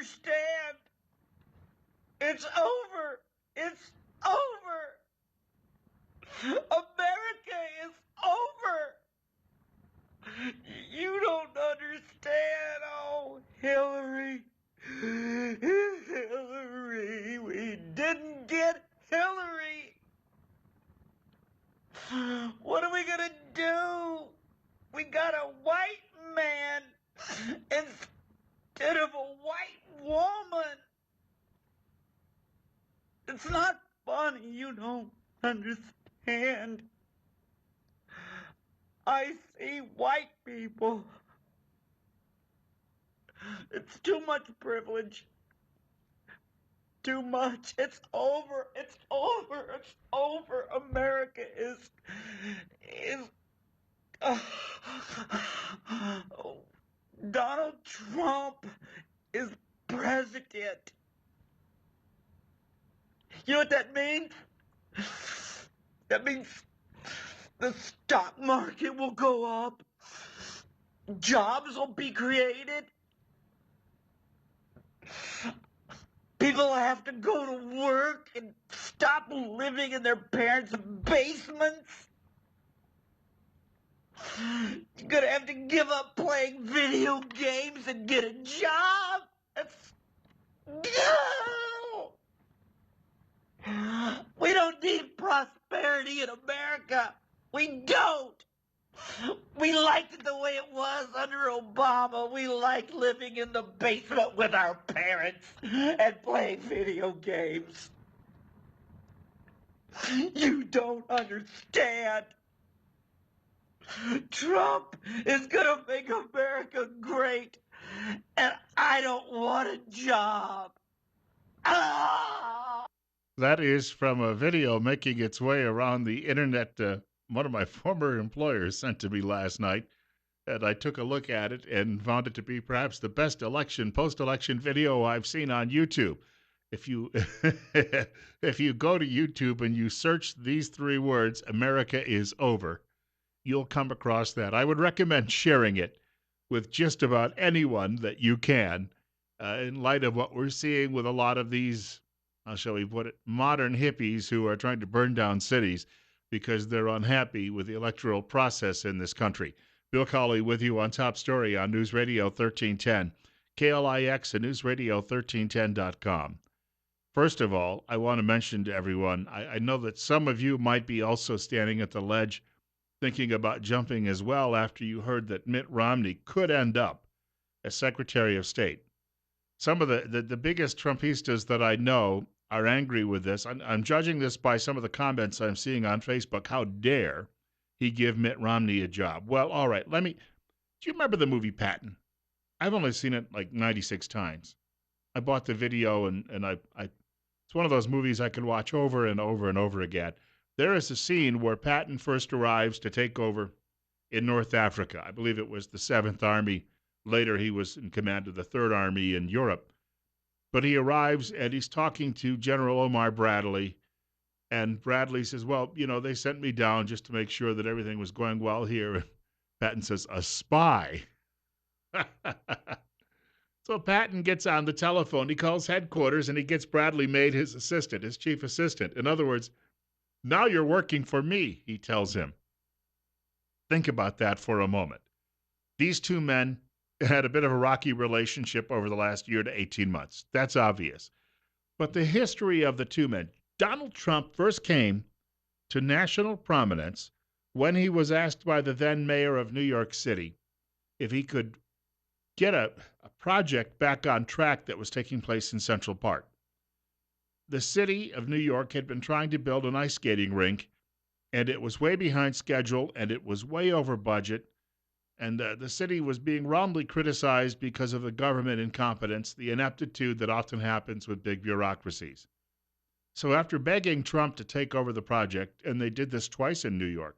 understand. It's over. It's over. America is over. You don't understand. Oh, Hillary. Hillary. We didn't get Hillary. What are we gonna do? We got a white man instead of a white woman. It's not funny. You don't understand. I see white people. It's too much privilege. Too much. It's over. It's over. It's over. America is Donald Trump is president. You know what that means? That means the stock market will go up. Jobs will be created. People have to go to work and stop living in their parents' basements. You're gonna have to give up playing video games and get a job. No! We don't need prosperity in America. We don't. We liked it the way it was under Obama. We liked living in the basement with our parents and playing video games. You don't understand. Trump is gonna make America great, and I don't want a job. Ah! That is from a video making its way around the internet. One of my former employers sent to me last night, and I took a look at it and found it to be perhaps the best post-election video I've seen on YouTube. If you if you go to YouTube and you search these three words, America is over, you'll come across that. I would recommend sharing it with just about anyone that you can, in light of what we're seeing with a lot of these, how shall we put it, modern hippies who are trying to burn down cities because they're unhappy with the electoral process in this country. Bill Colley with you on Top Story on News Radio 1310, KLIX and newsradio1310.com. First of all, I want to mention to everyone, I know that some of you might be also standing at the ledge thinking about jumping as well after you heard that Mitt Romney could end up as Secretary of State. Some of the biggest Trumpistas that I know are angry with this. I'm judging this by some of the comments I'm seeing on Facebook. How dare he give Mitt Romney a job? Well, all right, do you remember the movie Patton? I've only seen it like 96 times. I bought the video and it's one of those movies I could watch over and over and over again. There is a scene where Patton first arrives to take over in North Africa. I believe it was the 7th Army. Later, he was in command of the 3rd Army in Europe. But he arrives and he's talking to General Omar Bradley. And Bradley says, well, they sent me down just to make sure that everything was going well here. And Patton says, a spy. So Patton gets on the telephone. He calls headquarters and he gets Bradley made his assistant, his chief assistant. In other words, now you're working for me, he tells him. Think about that for a moment. These two men had a bit of a rocky relationship over the last year to 18 months. That's obvious. But the history of the two men, Donald Trump first came to national prominence when he was asked by the then mayor of New York City if he could get a project back on track that was taking place in Central Park. The city of New York had been trying to build an ice skating rink, and it was way behind schedule, and it was way over budget, and the city was being roundly criticized because of the government incompetence, the ineptitude that often happens with big bureaucracies. So after begging Trump to take over the project, and they did this twice in New York,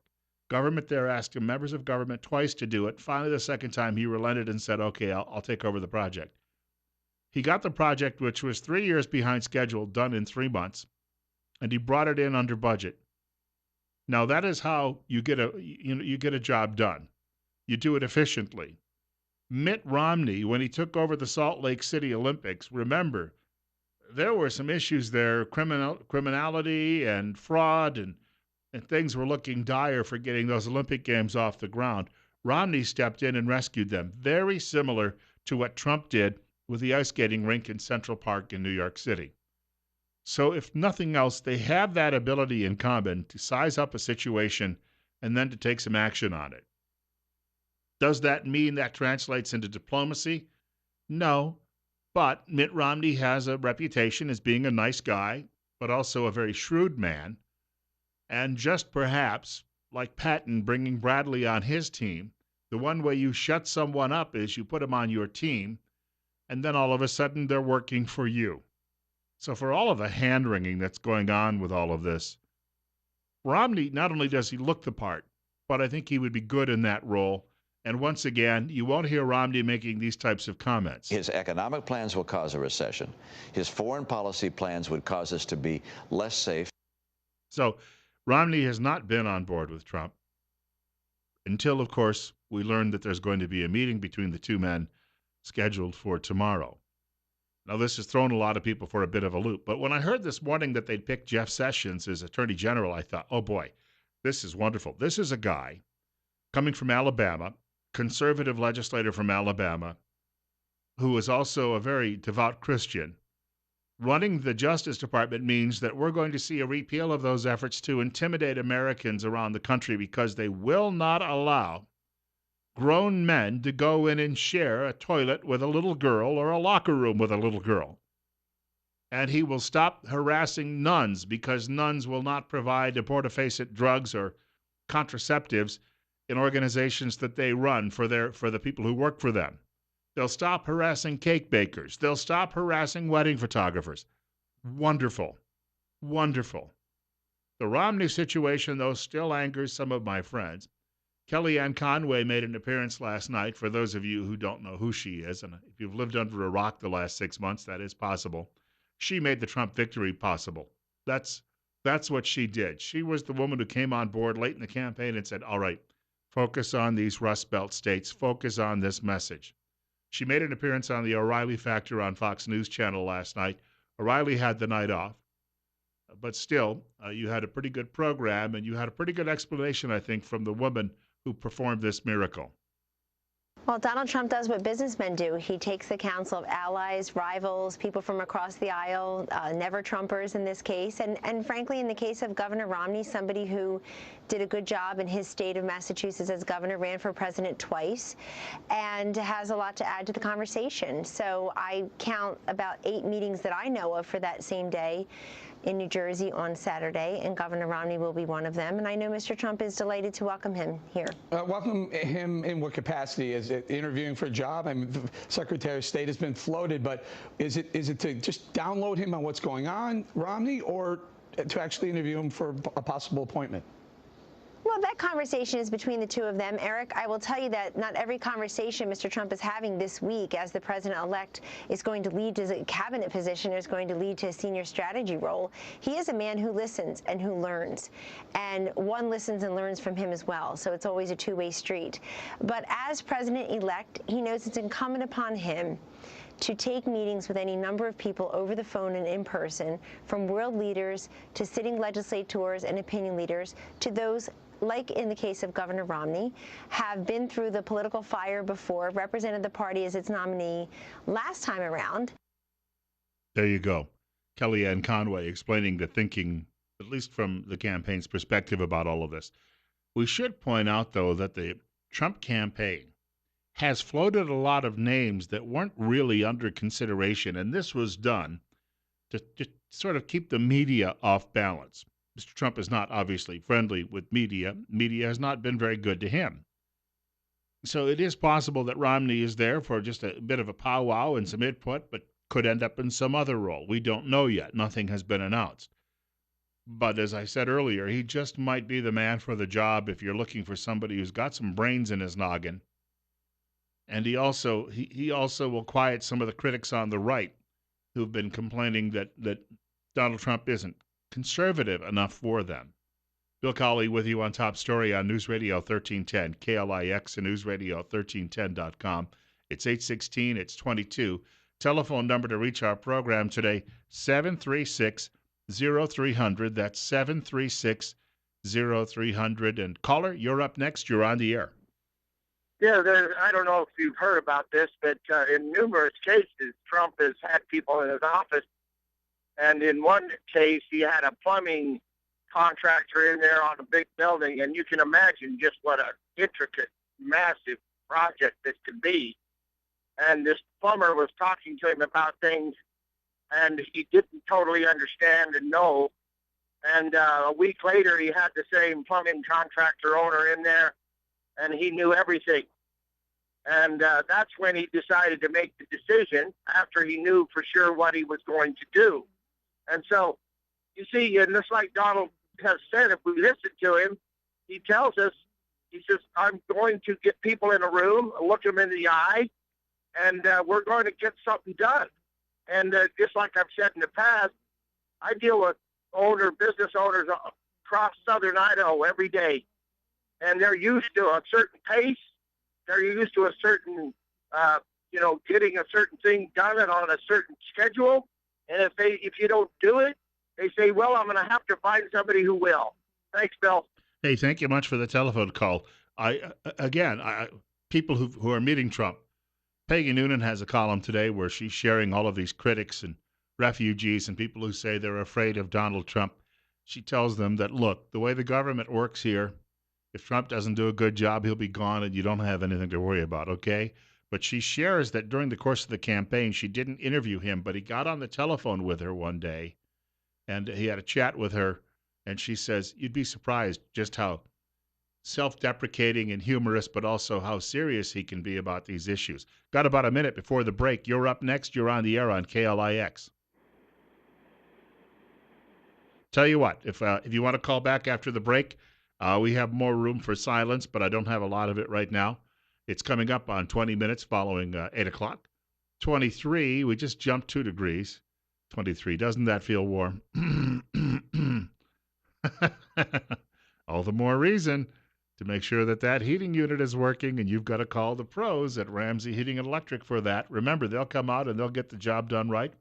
government there asked members of government twice to do it. Finally, the second time, he relented and said, okay, I'll take over the project. He got the project, which was 3 years behind schedule, done in 3 months, and he brought it in under budget. Now, that is how you get a job done. You do it efficiently. Mitt Romney, when he took over the Salt Lake City Olympics, remember, there were some issues there, criminality and fraud, and things were looking dire for getting those Olympic Games off the ground. Romney stepped in and rescued them, very similar to what Trump did with the ice skating rink in Central Park in New York City. So if nothing else, they have that ability in common to size up a situation and then to take some action on it. Does that mean that translates into diplomacy? No, but Mitt Romney has a reputation as being a nice guy, but also a very shrewd man. And just perhaps, like Patton bringing Bradley on his team, the one way you shut someone up is you put them on your team, and then all of a sudden they're working for you. So for all of the hand-wringing that's going on with all of this, Romney, not only does he look the part, but I think he would be good in that role. And once again, you won't hear Romney making these types of comments. His economic plans will cause a recession. His foreign policy plans would cause us to be less safe. So Romney has not been on board with Trump until, of course, we learned that there's going to be a meeting between the two men scheduled for tomorrow. Now, this has thrown a lot of people for a bit of a loop. But when I heard this morning that they'd picked Jeff Sessions as Attorney General, I thought, oh boy, this is wonderful. This is a guy coming from Alabama, conservative legislator from Alabama, who is also a very devout Christian. Running the Justice Department means that we're going to see a repeal of those efforts to intimidate Americans around the country because they will not allow grown men to go in and share a toilet with a little girl or a locker room with a little girl. And he will stop harassing nuns because nuns will not provide abortifacient drugs or contraceptives in organizations that they run for the people who work for them. They'll stop harassing cake bakers. They'll stop harassing wedding photographers. Wonderful. Wonderful. The Romney situation, though, still angers some of my friends. Kellyanne Conway made an appearance last night, for those of you who don't know who she is, and if you've lived under a rock the last 6 months, that is possible. She made the Trump victory possible. That's what she did. She was the woman who came on board late in the campaign and said, all right, focus on these Rust Belt states, focus on this message. She made an appearance on the O'Reilly Factor on Fox News Channel last night. O'Reilly had the night off, but still, you had a pretty good program, and you had a pretty good explanation, I think, from the woman who performed this miracle. Well, Donald Trump does what businessmen do. He takes the counsel of allies, rivals, people from across the aisle, never-Trumpers in this case, and frankly, in the case of Governor Romney, somebody who did a good job in his state of Massachusetts as governor, ran for president twice, and has a lot to add to the conversation. So I count about 8 meetings that I know of for that same day in New Jersey on Saturday, and Governor Romney will be one of them. And I know Mr. Trump is delighted to welcome him here. Welcome him in what capacity? Is it interviewing for a job? I mean, the Secretary of State has been floated, but is it to just download him on what's going on, Romney, or to actually interview him for a possible appointment? Well, that conversation is between the two of them. Eric, I will tell you that not every conversation Mr. Trump is having this week as the president-elect is going to lead to a cabinet position or is going to lead to a senior strategy role. He is a man who listens and who learns, and one listens and learns from him as well, so it's always a two-way street. But as president-elect, he knows it's incumbent upon him to take meetings with any number of people over the phone and in person, from world leaders to sitting legislators and opinion leaders to those, like in the case of Governor Romney, have been through the political fire before, represented the party as its nominee last time around. There you go. Kellyanne Conway explaining the thinking, at least from the campaign's perspective, about all of this. We should point out, though, that the Trump campaign has floated a lot of names that weren't really under consideration, and this was done to sort of keep the media off balance. Mr. Trump is not obviously friendly with media. Media has not been very good to him. So it is possible that Romney is there for just a bit of a powwow and some input, but could end up in some other role. We don't know yet. Nothing has been announced. But as I said earlier, he just might be the man for the job if you're looking for somebody who's got some brains in his noggin. And he also will quiet some of the critics on the right who've been complaining that Donald Trump isn't conservative enough for them. Bill Colley with you on Top Story on News Radio 1310, KLIX and NewsRadio1310.com. It's 816, it's 22. Telephone number to reach our program today, 736-0300. That's 736-0300. And caller, you're up next. You're on the air. Yeah, I don't know if you've heard about this, but in numerous cases, Trump has had people in his office. And in one case, he had a plumbing contractor in there on a big building. And you can imagine just what an intricate, massive project this could be. And this plumber was talking to him about things, and he didn't totally understand and know. And a week later, he had the same plumbing contractor owner in there, and he knew everything. And that's when he decided to make the decision after he knew for sure what he was going to do. And so, you see, and just like Donald has said, if we listen to him, he tells us, he says, I'm going to get people in a room, look them in the eye, and we're going to get something done. And just like I've said in the past, I deal with business owners across southern Idaho every day. And they're used to a certain pace. They're used to a certain, getting a certain thing done and on a certain schedule. And if you don't do it, they say, well, I'm going to have to find somebody who will. Thanks, Bill. Hey, thank you much for the telephone call. People who are meeting Trump, Peggy Noonan has a column today where she's sharing all of these critics and refugees and people who say they're afraid of Donald Trump. She tells them that, look, the way the government works here, if Trump doesn't do a good job, he'll be gone and you don't have anything to worry about, okay? But she shares that during the course of the campaign, she didn't interview him, but he got on the telephone with her one day and he had a chat with her. And she says, you'd be surprised just how self-deprecating and humorous, but also how serious he can be about these issues. Got about a minute before the break. You're up next. You're on the air on KLIX. Tell you what, if you want to call back after the break, we have more room for silence, but I don't have a lot of it right now. It's coming up on 20 minutes following 8 o'clock. 23, we just jumped 2 degrees. 23, doesn't that feel warm? All the more reason to make sure that heating unit is working, and you've got to call the pros at Ramsey Heating and Electric for that. Remember, they'll come out and they'll get the job done right.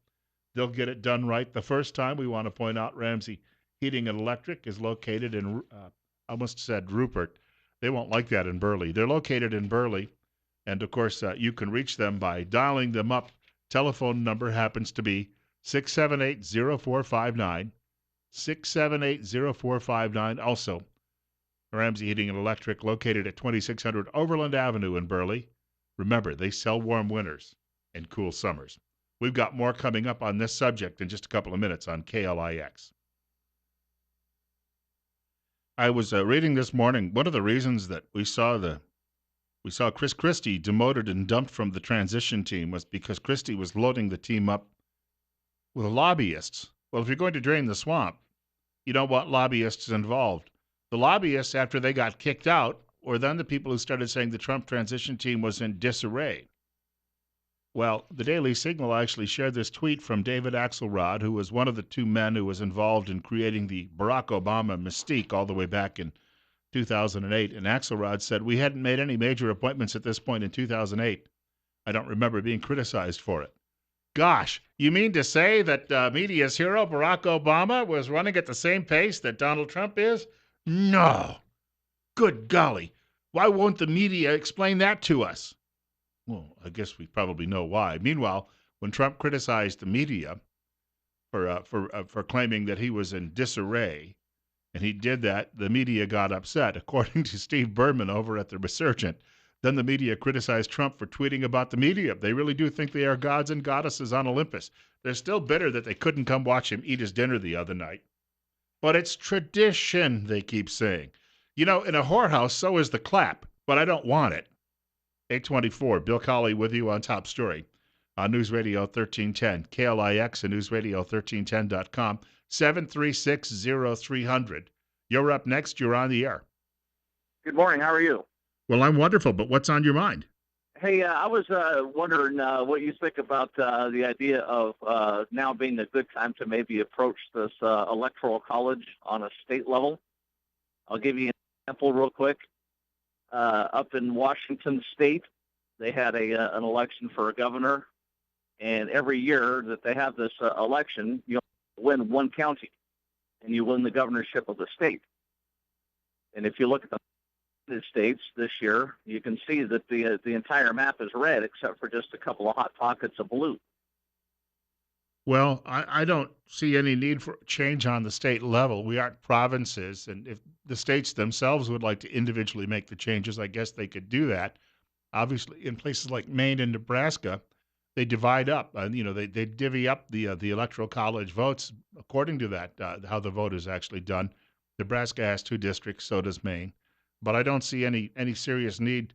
They'll get it done right the first time. We want to point out Ramsey Heating and Electric is located in, I almost said Rupert. They won't like that in Burley. They're located in Burley, and of course, you can reach them by dialing them up. Telephone number happens to be 678-0459, 678-0459. Also, Ramsey Heating and Electric, located at 2600 Overland Avenue in Burley. Remember, they sell warm winters and cool summers. We've got more coming up on this subject in just a couple of minutes on KLIX. I was reading this morning, one of the reasons that we saw Chris Christie demoted and dumped from the transition team was because Christie was loading the team up with lobbyists. Well, if you're going to drain the swamp, you don't want lobbyists involved. The lobbyists, after they got kicked out, were then the people who started saying the Trump transition team was in disarray. Well, the Daily Signal actually shared this tweet from David Axelrod, who was one of the two men who was involved in creating the Barack Obama mystique all the way back in 2008. And Axelrod said, we hadn't made any major appointments at this point in 2008. I don't remember being criticized for it. Gosh, you mean to say that media's hero, Barack Obama, was running at the same pace that Donald Trump is? No. Good golly. Why won't the media explain that to us? Well, I guess we probably know why. Meanwhile, when Trump criticized the media for claiming that he was in disarray, and he did that, the media got upset, according to Steve Berman over at The Resurgent. Then the media criticized Trump for tweeting about the media. They really do think they are gods and goddesses on Olympus. They're still bitter that they couldn't come watch him eat his dinner the other night. But it's tradition, they keep saying. You know, in a whorehouse, so is the clap, but I don't want it. 824, Bill Colley with you on Top Story on News Radio 1310, KLIX and newsradio1310.com, 736-0300. You're up next. You're on the air. Good morning. How are you? Well, I'm wonderful, but what's on your mind? Hey, I was wondering what you think about the idea of now being a good time to maybe approach this electoral college on a state level. I'll give you an example real quick. Up in Washington State, they had an election for a governor, and every year that they have this election, you win one county, and you win the governorship of the state. And if you look at the United States this year, you can see that the entire map is red except for just a couple of hot pockets of blue. Well, I don't see any need for change on the state level. We aren't provinces, and if the states themselves would like to individually make the changes, I guess they could do that. Obviously, in places like Maine and Nebraska, they divide up, and they divvy up the electoral college votes according to that how the vote is actually done. Nebraska has 2 districts, so does Maine, but I don't see any serious need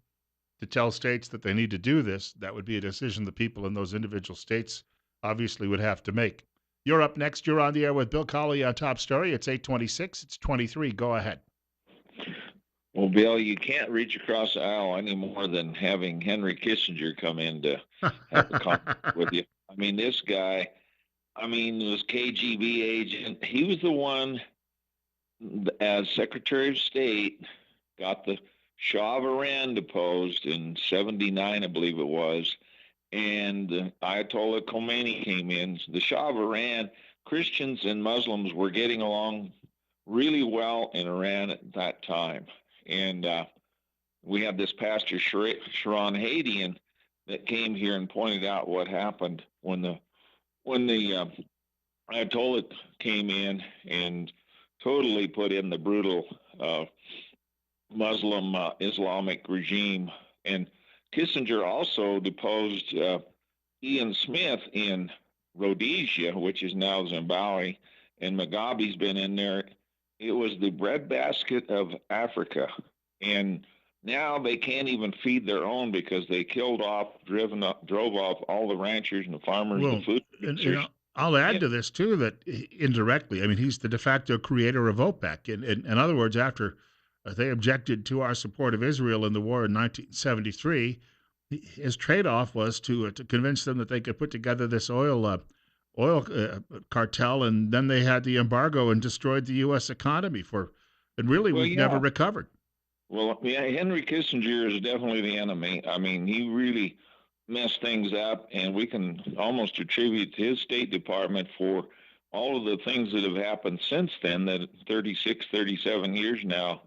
to tell states that they need to do this. That would be a decision the people in those individual states obviously would have to make. You're up next. You're on the air with Bill Colley on Top Story. It's 8:26. It's 23. Go ahead. Well, Bill, you can't reach across the aisle any more than having Henry Kissinger come in to have a conversation with you. I mean, this guy, was KGB agent. He was the one, as Secretary of State, got the Shah of Iran deposed in 79, I believe it was, and Ayatollah Khomeini came in. The Shah of Iran, Christians and Muslims were getting along really well in Iran at that time. And we had this pastor, Sharon Hadian, that came here and pointed out what happened when the Ayatollah came in and totally put in the brutal Muslim Islamic regime. And Kissinger also deposed Ian Smith in Rhodesia, which is now Zimbabwe, and Mugabe's been in there. It was the breadbasket of Africa, and now they can't even feed their own because they drove off all the ranchers and the farmers, Well, the food and, producers. I'll add to this too that indirectly, he's the de facto creator of OPEC. In other words, after they objected to our support of Israel in the war in 1973, his trade-off was to convince them that they could put together this oil cartel, and then they had the embargo and destroyed the U.S. economy and really we've never recovered. Well, yeah, Henry Kissinger is definitely the enemy. He really messed things up, and we can almost attribute to his State Department for all of the things that have happened since then, that 36, 37 years now,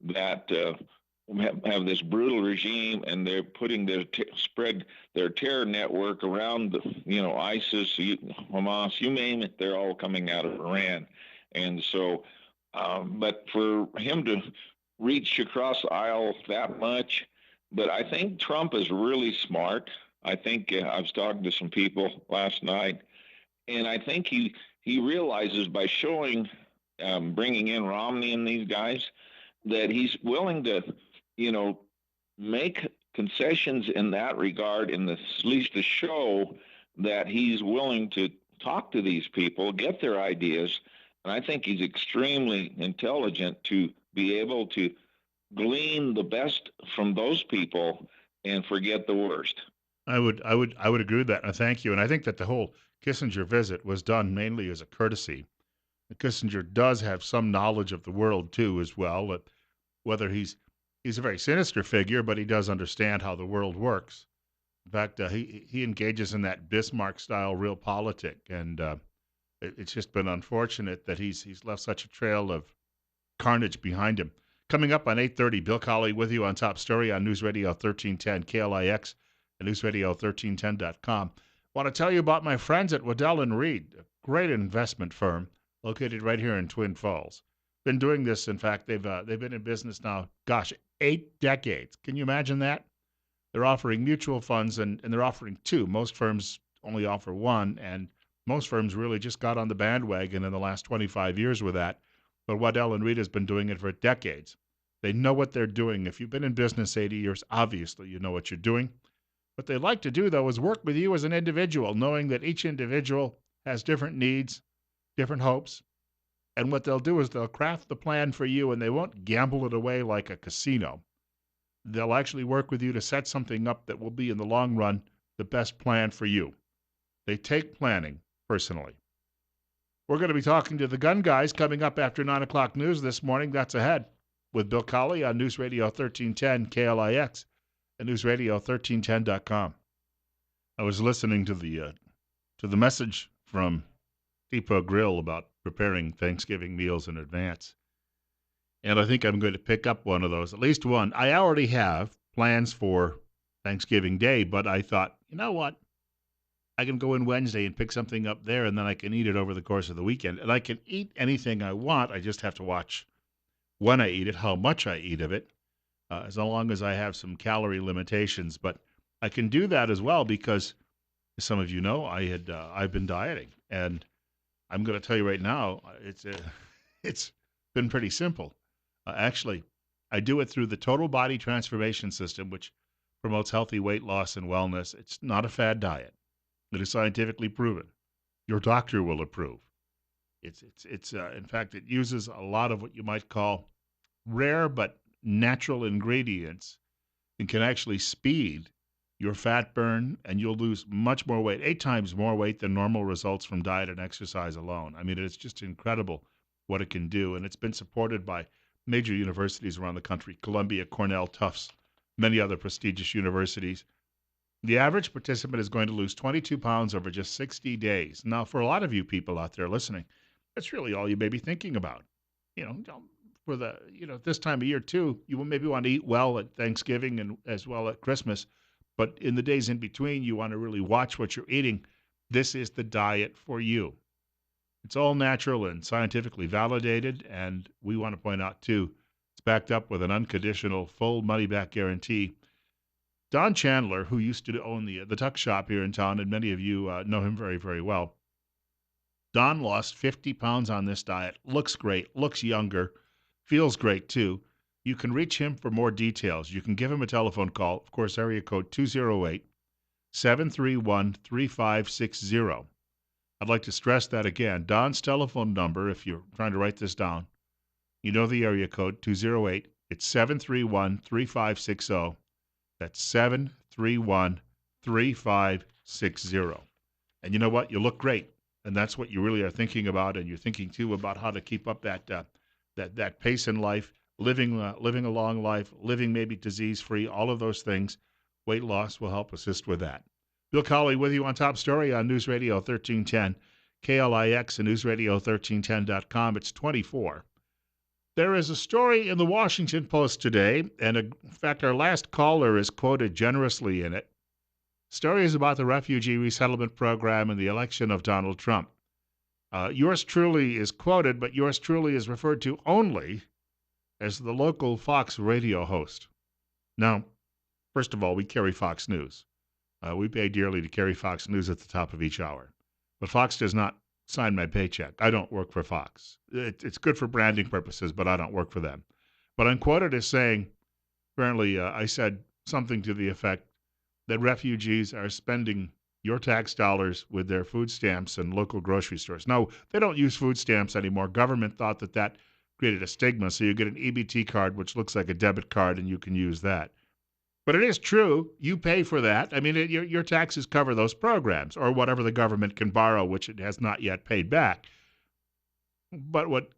that have this brutal regime, and they're putting spread their terror network around ISIS, Hamas, you name it, they're all coming out of Iran. And so, but for him to reach across the aisle that much, but I think Trump is really smart. I think I was talking to some people last night, and I think he realizes by showing, bringing in Romney and these guys, that he's willing to, make concessions in that regard, at least to show that he's willing to talk to these people, get their ideas. And I think he's extremely intelligent to be able to glean the best from those people and forget the worst. I would agree with that. And thank you. And I think that the whole Kissinger visit was done mainly as a courtesy. Kissinger does have some knowledge of the world too, as well. Whether he's a very sinister figure, but he does understand how the world works. In fact, he engages in that Bismarck-style realpolitik, and it's just been unfortunate that he's left such a trail of carnage behind him. Coming up on 8:30, Bill Colley with you on Top Story on News Radio 1310 KLIX and newsradio1310.com. Want to tell you about my friends at Waddell & Reed, a great investment firm located right here in Twin Falls. Been doing this, in fact, they've been in business now, 8 decades. Can you imagine that? They're offering mutual funds, and they're offering 2. Most firms only offer 1, and most firms really just got on the bandwagon in the last 25 years with that. But Waddell & Reed has been doing it for decades. They know what they're doing. If you've been in business 80 years, obviously you know what you're doing. What they like to do, though, is work with you as an individual, knowing that each individual has different needs, different hopes. And what they'll do is they'll craft the plan for you, and they won't gamble it away like a casino. They'll actually work with you to set something up that will be, in the long run, the best plan for you. They take planning personally. We're going to be talking to the gun guys coming up after 9 o'clock news this morning. That's ahead with Bill Colley on News Radio 1310 KLIX at newsradio1310.com. I was listening to the message from Depot Grill about preparing Thanksgiving meals in advance. And I think I'm going to pick up one of those, at least one. I already have plans for Thanksgiving Day, but I thought, you know what? I can go in Wednesday and pick something up there, and then I can eat it over the course of the weekend. And I can eat anything I want. I just have to watch when I eat it, how much I eat of it, as long as I have some calorie limitations. But I can do that as well because, as some of you know, I've been dieting, and I'm going to tell you right now, it's been pretty simple. Actually, I do it through the Total Body Transformation System, which promotes healthy weight loss and wellness. It's not a fad diet. It is scientifically proven. Your doctor will approve. It's in fact, it uses a lot of what you might call rare but natural ingredients and can actually speed your fat burn, and you'll lose much more weight, 8 times more weight than normal results from diet and exercise alone. I mean, it's just incredible what it can do, and it's been supported by major universities around the country, Columbia, Cornell, Tufts, many other prestigious universities. The average participant is going to lose 22 pounds over just 60 days. Now, for a lot of you people out there listening, that's really all you may be thinking about. For this time of year too, you will maybe want to eat well at Thanksgiving and as well at Christmas, but in the days in between, you want to really watch what you're eating. This is the diet for you. It's all natural and scientifically validated, and we want to point out too, it's backed up with an unconditional full money-back guarantee. Don Chandler, who used to own the tuck shop here in town, and many of you know him very, very well. Don lost 50 pounds on this diet, looks great, looks younger, feels great too. You can reach him for more details. You can give him a telephone call, of course, area code 208-731-3560. I'd like to stress that again. Don's telephone number, if you're trying to write this down, you know the area code, 208. It's 731-3560. That's 731-3560. And you know what? You look great. And that's what you really are thinking about. And you're thinking, too, about how to keep up that pace in life, living a long life, living maybe disease-free, all of those things. Weight loss will help assist with that. Bill Colley with you on Top Story on News Radio 1310, KLIX and newsradio1310.com. It's 24. There is a story in the Washington Post today, and in fact, our last caller is quoted generously in it. The story is about the refugee resettlement program and the election of Donald Trump. Yours truly is quoted, but yours truly is referred to only as the local Fox radio host. Now, first of all, we carry Fox News. We pay dearly to carry Fox News at the top of each hour. But Fox does not sign my paycheck. I don't work for Fox. It's good for branding purposes, but I don't work for them. But I'm quoted as saying, apparently I said something to the effect that refugees are spending your tax dollars with their food stamps and local grocery stores. No, they don't use food stamps anymore. Government thought that created a stigma, so you get an EBT card, which looks like a debit card, and you can use that. But it is true. You pay for that. I mean, your taxes cover those programs or whatever the government can borrow, which it has not yet paid back. But what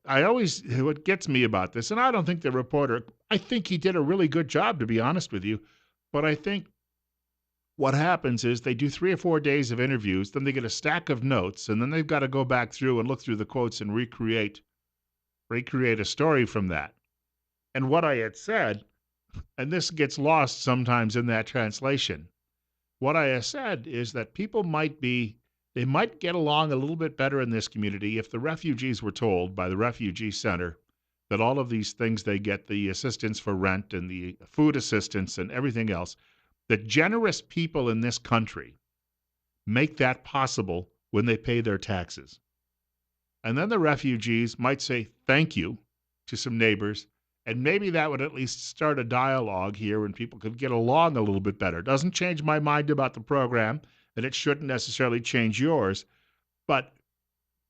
gets me about this, and I don't think the reporter, I think he did a really good job, to be honest with you. But I think what happens is they do 3 or 4 days of interviews, then they get a stack of notes, and then they've got to go back through and look through the quotes and recreate a story from that. And what I had said, and this gets lost sometimes in that translation. What I have said is that people might get along a little bit better in this community if the refugees were told by the refugee center that all of these things they get, the assistance for rent and the food assistance and everything else, that generous people in this country make that possible when they pay their taxes. And then the refugees might say thank you to some neighbors, and maybe that would at least start a dialogue here and people could get along a little bit better. It doesn't change my mind about the program, and it shouldn't necessarily change yours. But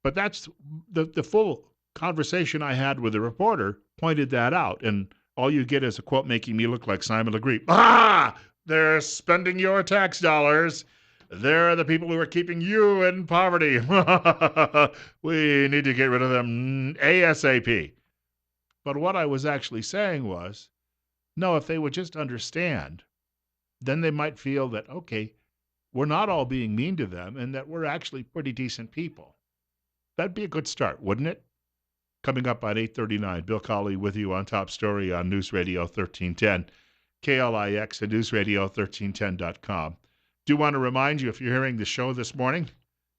that's the full conversation I had with the reporter pointed that out. And all you get is a quote making me look like Simon LeGree. Ah, they're spending your tax dollars. They're the people who are keeping you in poverty. We need to get rid of them ASAP. But what I was actually saying was, no, if they would just understand then they might feel that, okay, we're not all being mean to them and that we're actually pretty decent people. That'd be a good start, wouldn't it? Coming up at 8:39, Bill Colley with you on Top Story on News Radio 1310, KLIX and newsradio1310.com. Do want to remind you, if you're hearing the show this morning,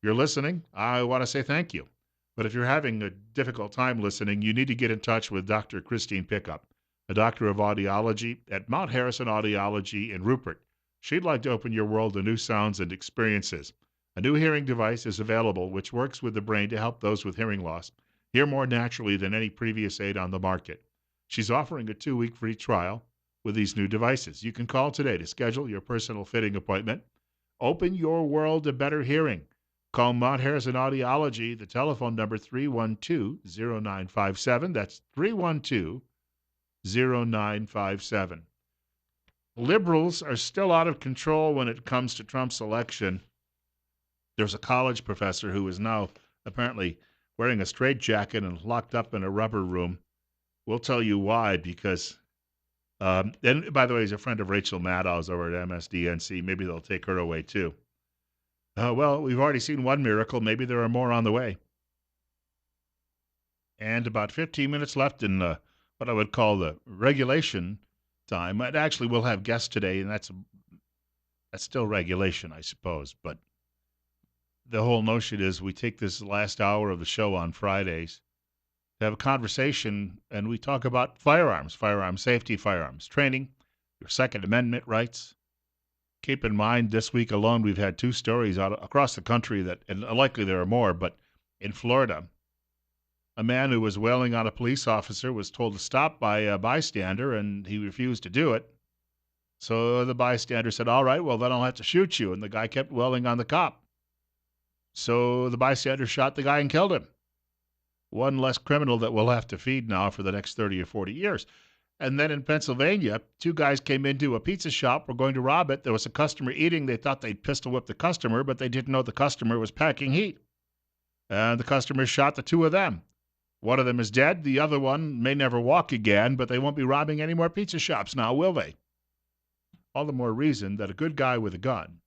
you're listening, I want to say thank you. But if you're having a difficult time listening, you need to get in touch with Dr. Christine Pickup, a doctor of audiology at Mount Harrison Audiology in Rupert. She'd like to open your world to new sounds and experiences. A new hearing device is available which works with the brain to help those with hearing loss hear more naturally than any previous aid on the market. She's offering a 2-week free trial with these new devices. You can call today to schedule your personal fitting appointment. Open your world to better hearing. Call Mount Harrison Audiology, the telephone number 312-0957. That's 312-0957. Liberals are still out of control when it comes to Trump's election. There's a college professor who is now apparently wearing a straitjacket and locked up in a rubber room. We'll tell you why, because, and by the way, he's a friend of Rachel Maddow's over at MSDNC. Maybe they'll take her away too. Well, we've already seen one miracle. Maybe there are more on the way. And about 15 minutes left in what I would call the regulation time. And actually, we'll have guests today, and that's still regulation, I suppose. But the whole notion is we take this last hour of the show on Fridays to have a conversation, and we talk about firearms safety, firearms training, your Second Amendment rights. Keep in mind, this week alone, we've had 2 stories out across the country that, and likely there are more, but in Florida, a man who was wailing on a police officer was told to stop by a bystander, and he refused to do it. So the bystander said, all right, well, then I'll have to shoot you. And the guy kept wailing on the cop. So the bystander shot the guy and killed him. One less criminal that we'll have to feed now for the next 30 or 40 years. And then in Pennsylvania, 2 guys came into a pizza shop, were going to rob it. There was a customer eating. They thought they'd pistol whip the customer, but they didn't know the customer was packing heat. And the customer shot the 2 of them. One of them is dead. The other one may never walk again, but they won't be robbing any more pizza shops now, will they? All the more reason that a good guy with a gun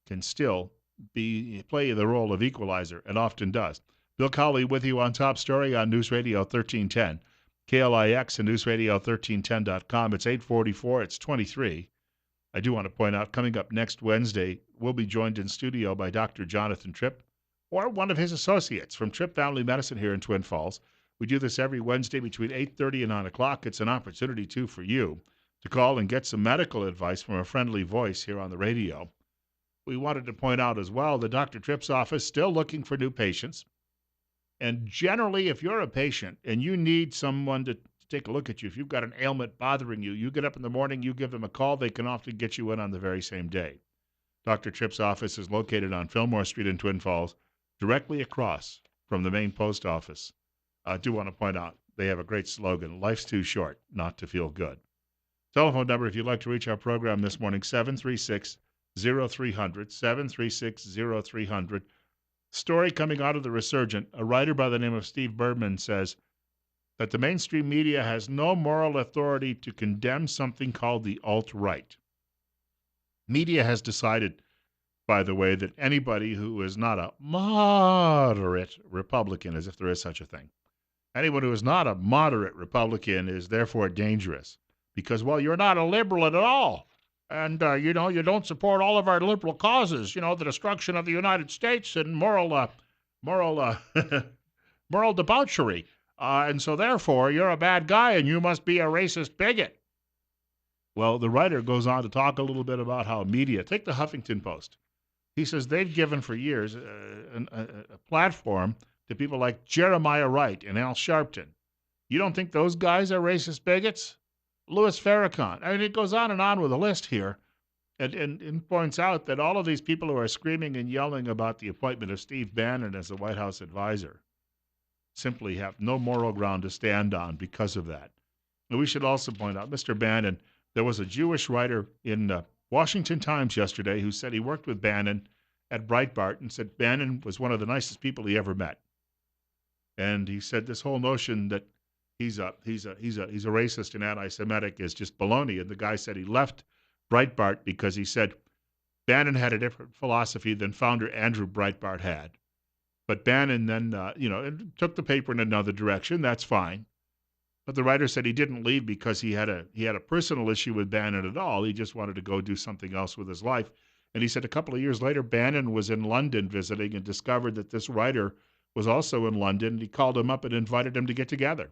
can still play the role of equalizer, and often does. Bill Colley with you on Top Story on News Radio 1310. KLIX and newsradio1310.com. It's 8:44. It's 23. I do want to point out, coming up next Wednesday, we'll be joined in studio by Dr. Jonathan Tripp, or one of his associates from Tripp Family Medicine here in Twin Falls. We do this every Wednesday between 8:30 and 9 o'clock. It's an opportunity, too, for you to call and get some medical advice from a friendly voice here on the radio. We wanted to point out as well that Dr. Tripp's office still looking for new patients. And generally, if you're a patient and you need someone to take a look at you, if you've got an ailment bothering you, you get up in the morning, you give them a call, they can often get you in on the very same day. Dr. Tripp's office is located on Fillmore Street in Twin Falls, directly across from the main post office. I do want to point out, they have a great slogan, life's too short not to feel good. Telephone number, if you'd like to reach our program this morning, 736-0300, 736-0300. Story coming out of the Resurgent, a writer by the name of Steve Berman says that the mainstream media has no moral authority to condemn something called the alt-right. Media has decided, by the way, that anybody who is not a moderate Republican, as if there is such a thing, anyone who is not a moderate Republican is therefore dangerous because, well, you're not a liberal at all. And, you don't support all of our liberal causes, the destruction of the United States and moral debauchery. And so, therefore, you're a bad guy and you must be a racist bigot. Well, the writer goes on to talk a little bit about how media, take the Huffington Post. He says they've given for years a platform to people like Jeremiah Wright and Al Sharpton. You don't think those guys are racist bigots? Louis Farrakhan. I mean, it goes on and on with a list here, and points out that all of these people who are screaming and yelling about the appointment of Steve Bannon as the White House advisor simply have no moral ground to stand on because of that. And we should also point out, Mr. Bannon, there was a Jewish writer in Washington Times yesterday who said he worked with Bannon at Breitbart and said Bannon was one of the nicest people he ever met. And he said this whole notion that he's a racist and anti-Semitic is just baloney. And the guy said he left Breitbart because he said Bannon had a different philosophy than founder Andrew Breitbart had. But Bannon then, took the paper in another direction. That's fine. But the writer said he didn't leave because he had a personal issue with Bannon at all. He just wanted to go do something else with his life. And he said a couple of years later, Bannon was in London visiting and discovered that this writer was also in London. And he called him up and invited him to get together.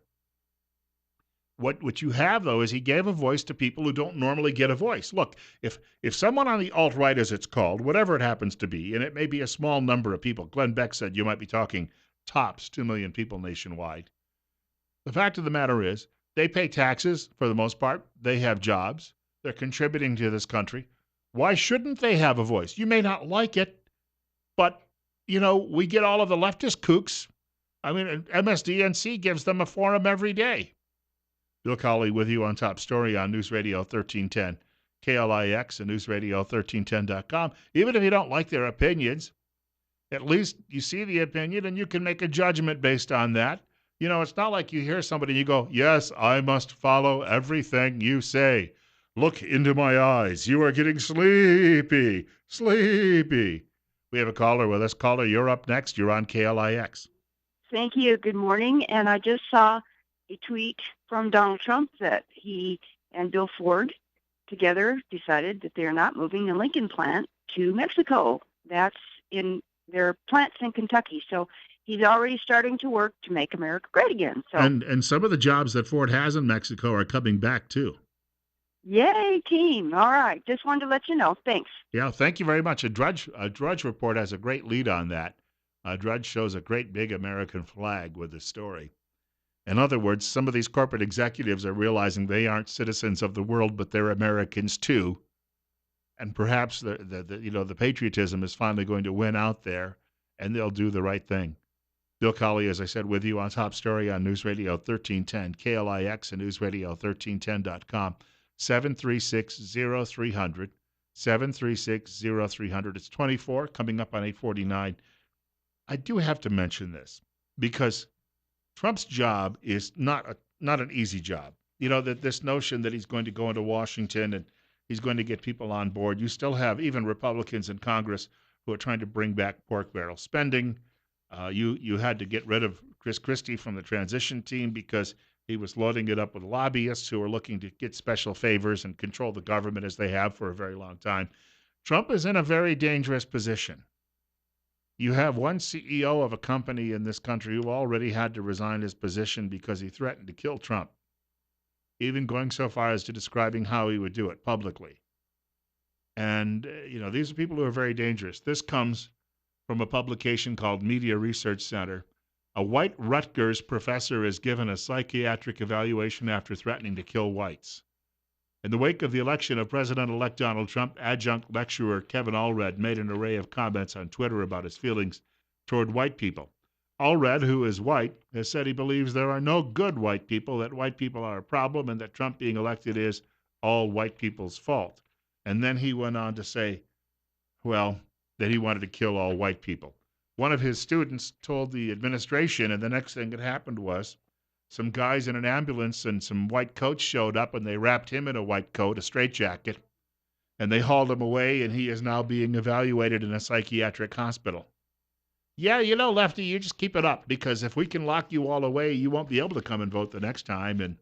What you have, though, is he gave a voice to people who don't normally get a voice. Look, if someone on the alt-right, as it's called, whatever it happens to be, and it may be a small number of people, Glenn Beck said you might be talking tops 2 million people nationwide. The fact of the matter is they pay taxes for the most part. They have jobs. They're contributing to this country. Why shouldn't they have a voice? You may not like it, but, we get all of the leftist kooks. I mean, MSDNC gives them a forum every day. Bill Colley with you on Top Story on News Radio 1310, KLIX and newsradio1310.com. Even if you don't like their opinions, at least you see the opinion and you can make a judgment based on that. It's not like you hear somebody and you go, yes, I must follow everything you say. Look into my eyes. You are getting sleepy. Sleepy. We have a caller with us. Caller, you're up next. You're on KLIX. Thank you. Good morning. And I just saw a tweet from Donald Trump that he and Bill Ford together decided that they're not moving the Lincoln plant to Mexico. That's in their plants in Kentucky. So he's already starting to work to make America great again. So and some of the jobs that Ford has in Mexico are coming back too. Yay, team. All right. Just wanted to let you know. Thanks. Yeah, thank you very much. A Drudge report has a great lead on that. Drudge shows a great big American flag with the story. In other words, some of these corporate executives are realizing they aren't citizens of the world, but they're Americans too. And perhaps the patriotism is finally going to win out there, and they'll do the right thing. Bill Colley, as I said, with you on Top Story on News Radio 1310, KLIX and newsradio1310.com, 736-0300, 736-0300. It's 24, coming up on 8:49. I do have to mention this because Trump's job is not an easy job. That this notion that he's going to go into Washington and he's going to get people on board. You still have even Republicans in Congress who are trying to bring back pork barrel spending. You had to get rid of Chris Christie from the transition team because he was loading it up with lobbyists who are looking to get special favors and control the government as they have for a very long time. Trump is in a very dangerous position. You have one CEO of a company in this country who already had to resign his position because he threatened to kill Trump, even going so far as to describing how he would do it publicly. And, these are people who are very dangerous. This comes from a publication called Media Research Center. A white Rutgers professor is given a psychiatric evaluation after threatening to kill whites. In the wake of the election of President-elect Donald Trump, adjunct lecturer Kevin Allred made an array of comments on Twitter about his feelings toward white people. Allred, who is white, has said he believes there are no good white people, that white people are a problem, and that Trump being elected is all white people's fault. And then he went on to say, that he wanted to kill all white people. One of his students told the administration, and the next thing that happened was some guys in an ambulance and some white coats showed up, and they wrapped him in a white coat, a straitjacket, and they hauled him away, and he is now being evaluated in a psychiatric hospital. Yeah, Lefty, you just keep it up, because if we can lock you all away, you won't be able to come and vote the next time, and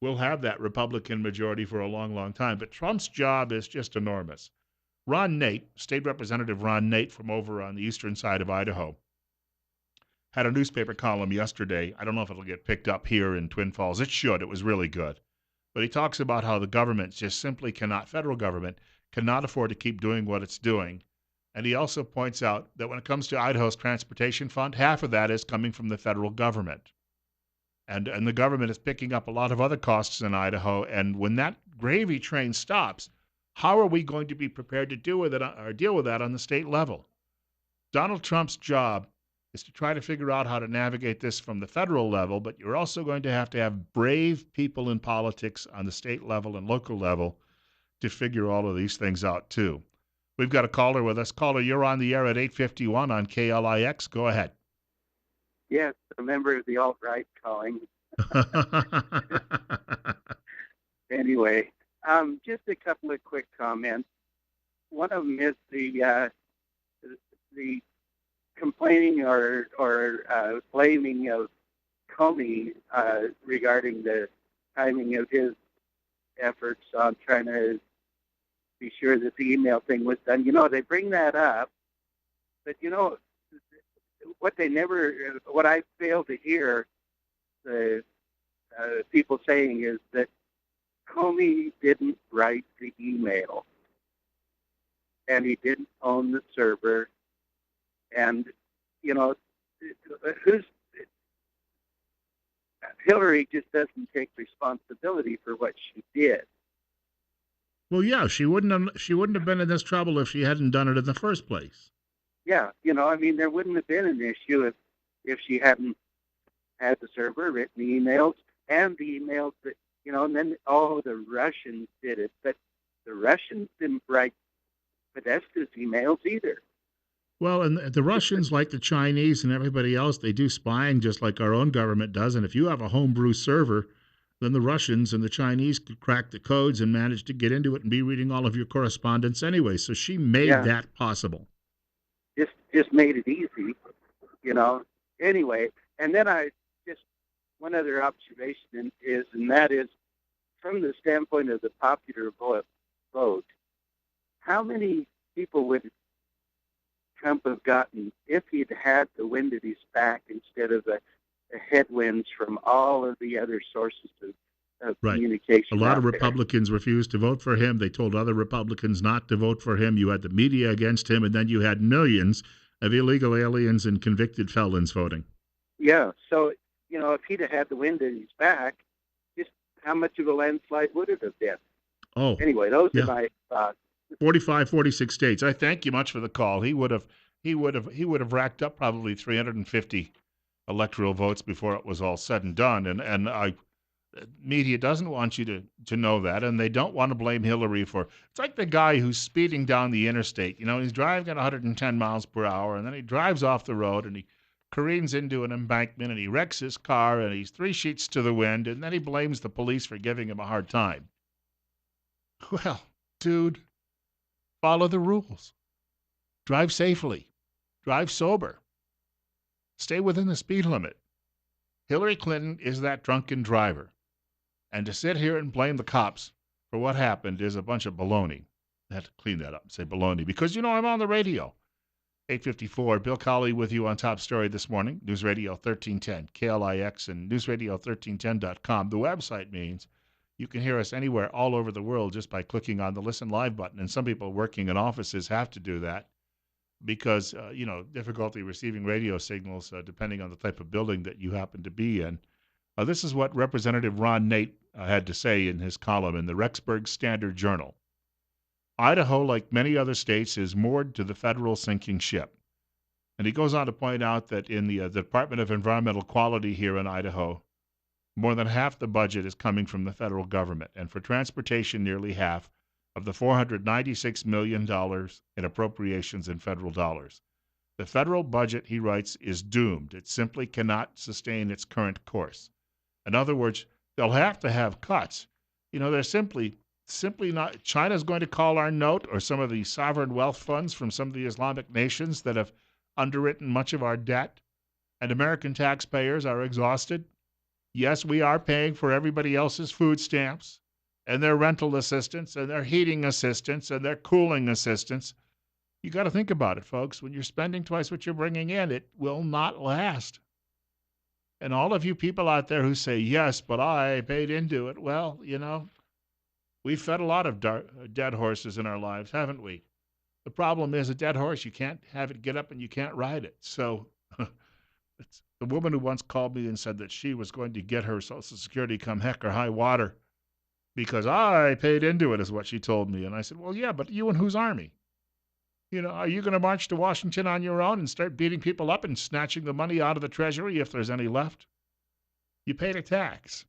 we'll have that Republican majority for a long, long time. But Trump's job is just enormous. Ron Nate, State Representative Ron Nate from over on the eastern side of Idaho, had a newspaper column yesterday. I don't know if it'll get picked up here in Twin Falls. It should. It was really good. But he talks about how the government just simply cannot, federal government, cannot afford to keep doing what it's doing. And he also points out that when it comes to Idaho's transportation fund, half of that is coming from the federal government. And the government is picking up a lot of other costs in Idaho. And when that gravy train stops, how are we going to be prepared to deal with that on the state level? Donald Trump's job is to try to figure out how to navigate this from the federal level, but you're also going to have brave people in politics on the state level and local level to figure all of these things out, too. We've got a caller with us. Caller, you're on the air at 8:51 on KLIX. Go ahead. Yes, a member of the alt-right calling. Anyway, just a couple of quick comments. One of them is the complaining or blaming of Comey regarding the timing of his efforts on trying to be sure that the email thing was done. They bring that up, but what I fail to hear the people saying is that Comey didn't write the email, and he didn't own the server, and Hillary just doesn't take responsibility for what she did. Well, yeah, she wouldn't have been in this trouble if she hadn't done it in the first place. Yeah, there wouldn't have been an issue if she hadn't had the server, written the emails, and the emails that, and then, the Russians did it. But the Russians didn't write Podesta's emails either. Well, and the Russians, like the Chinese and everybody else, they do spying just like our own government does. And if you have a homebrew server, then the Russians and the Chinese could crack the codes and manage to get into it and be reading all of your correspondence anyway. So she made that possible. Just made it easy, Anyway, and then one other observation is, and that is, from the standpoint of the popular vote, how many people would Trump have gotten if he'd had the wind at his back instead of the headwinds from all of the other sources of communication? A lot of Republicans refused to vote for him. They told other Republicans not to vote for him. You had the media against him, and then you had millions of illegal aliens and convicted felons voting. Yeah, so, if he'd have had the wind at his back, just how much of a landslide would it have been? Oh. Anyway, those are my thoughts. 45, 46 states. I thank you much for the call. He would have racked up probably 350 electoral votes before it was all said and done. And media doesn't want you to know that, and they don't want to blame Hillary for. It's like the guy who's speeding down the interstate. He's driving at 110 miles per hour, and then he drives off the road and he careens into an embankment and he wrecks his car and he's 3 sheets to the wind, and then he blames the police for giving him a hard time. Well, dude, follow the rules. Drive safely. Drive sober. Stay within the speed limit. Hillary Clinton is that drunken driver. And to sit here and blame the cops for what happened is a bunch of baloney. I had to clean that up and say baloney because, I'm on the radio. 8:54, Bill Colley with you on Top Story this morning. News Radio 1310, KLIX, and newsradio1310.com. The website means you can hear us anywhere all over the world just by clicking on the Listen Live button. And some people working in offices have to do that because, difficulty receiving radio signals depending on the type of building that you happen to be in. This is what Representative Ron Nate had to say in his column in the Rexburg Standard Journal. Idaho, like many other states, is moored to the federal sinking ship. And he goes on to point out that in the Department of Environmental Quality here in Idaho, more than half the budget is coming from the federal government, and for transportation, nearly half of the $496 million in appropriations in federal dollars. The federal budget, he writes, is doomed. It simply cannot sustain its current course. In other words, they'll have to have cuts. They're simply not. China's going to call our note, or some of the sovereign wealth funds from some of the Islamic nations that have underwritten much of our debt, and American taxpayers are exhausted. Yes, we are paying for everybody else's food stamps and their rental assistance and their heating assistance and their cooling assistance. You got to think about it, folks. When you're spending twice what you're bringing in, it will not last. And all of you people out there who say, yes, but I paid into it, well, we've fed a lot of dead horses in our lives, haven't we? The problem is a dead horse, you can't have it get up and you can't ride it. So it's the woman who once called me and said that she was going to get her Social Security come heck or high water because I paid into it, is what she told me. And I said, well, yeah, but you and whose army? Are you going to march to Washington on your own and start beating people up and snatching the money out of the Treasury if there's any left? You paid a tax.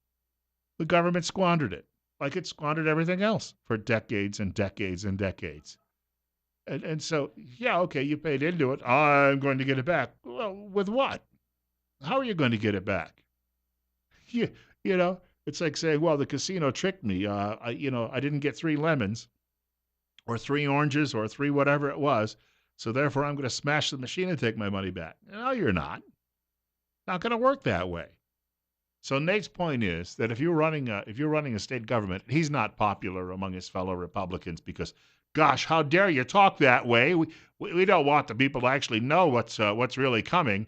The government squandered it, like it squandered everything else for decades and decades and decades. And so, yeah, okay, you paid into it. I'm going to get it back. Well, with what? How are you going to get it back? You know, It's like saying, well, the casino tricked me. I didn't get 3 lemons or 3 oranges or 3 whatever it was, so therefore I'm going to smash the machine and take my money back. No, you're not. Not going to work that way. So Nate's point is that if you're running a state government, he's not popular among his fellow Republicans because, gosh, how dare you talk that way? We don't want the people to actually know what's really coming,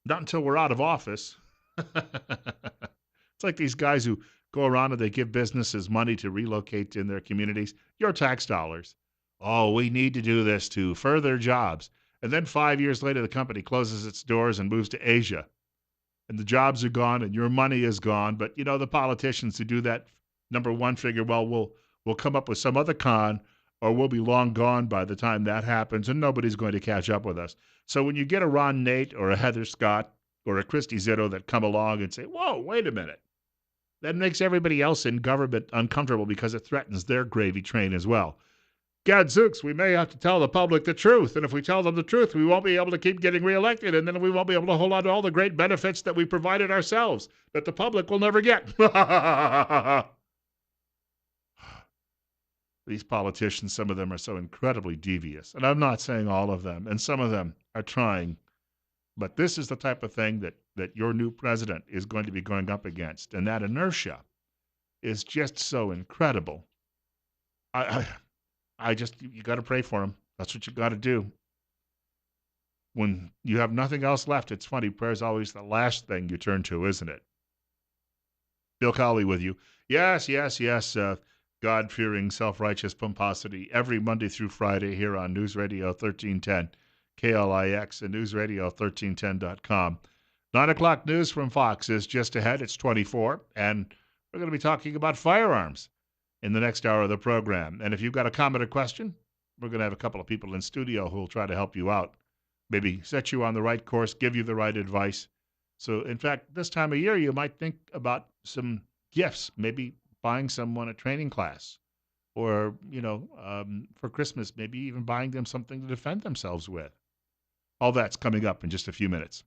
not until we're out of office. It's like these guys who go around and they give businesses money to relocate in their communities. Your tax dollars. Oh, we need to do this to further jobs. And then 5 years later, the company closes its doors and moves to Asia. And the jobs are gone and your money is gone. But, the politicians who do that, number one, figure, well, we'll come up with some other con or we'll be long gone by the time that happens and nobody's going to catch up with us. So when you get a Ron Nate or a Heather Scott or a Christy Zitto that come along and say, whoa, wait a minute, that makes everybody else in government uncomfortable because it threatens their gravy train as well. Gadzooks, we may have to tell the public the truth. And if we tell them the truth, we won't be able to keep getting reelected. And then we won't be able to hold on to all the great benefits that we provided ourselves that the public will never get. These politicians, some of them are so incredibly devious. And I'm not saying all of them. And some of them are trying. But this is the type of thing that your new president is going to be going up against. And that inertia is just so incredible. You got to pray for him. That's what you got to do. When you have nothing else left, it's funny. Prayer's always the last thing you turn to, isn't it? Bill Colley with you. Yes. God-fearing, self-righteous pomposity every Monday through Friday here on News Radio 1310, KLIX, and newsradio1310.com. 9 o'clock news from Fox is just ahead. It's 24, and we're going to be talking about firearms in the next hour of the program. And if you've got a comment or question, we're going to have a couple of people in studio who will try to help you out, maybe set you on the right course, give you the right advice. So, in fact, this time of year, you might think about some gifts, maybe buying someone a training class or, for Christmas, maybe even buying them something to defend themselves with. All that's coming up in just a few minutes.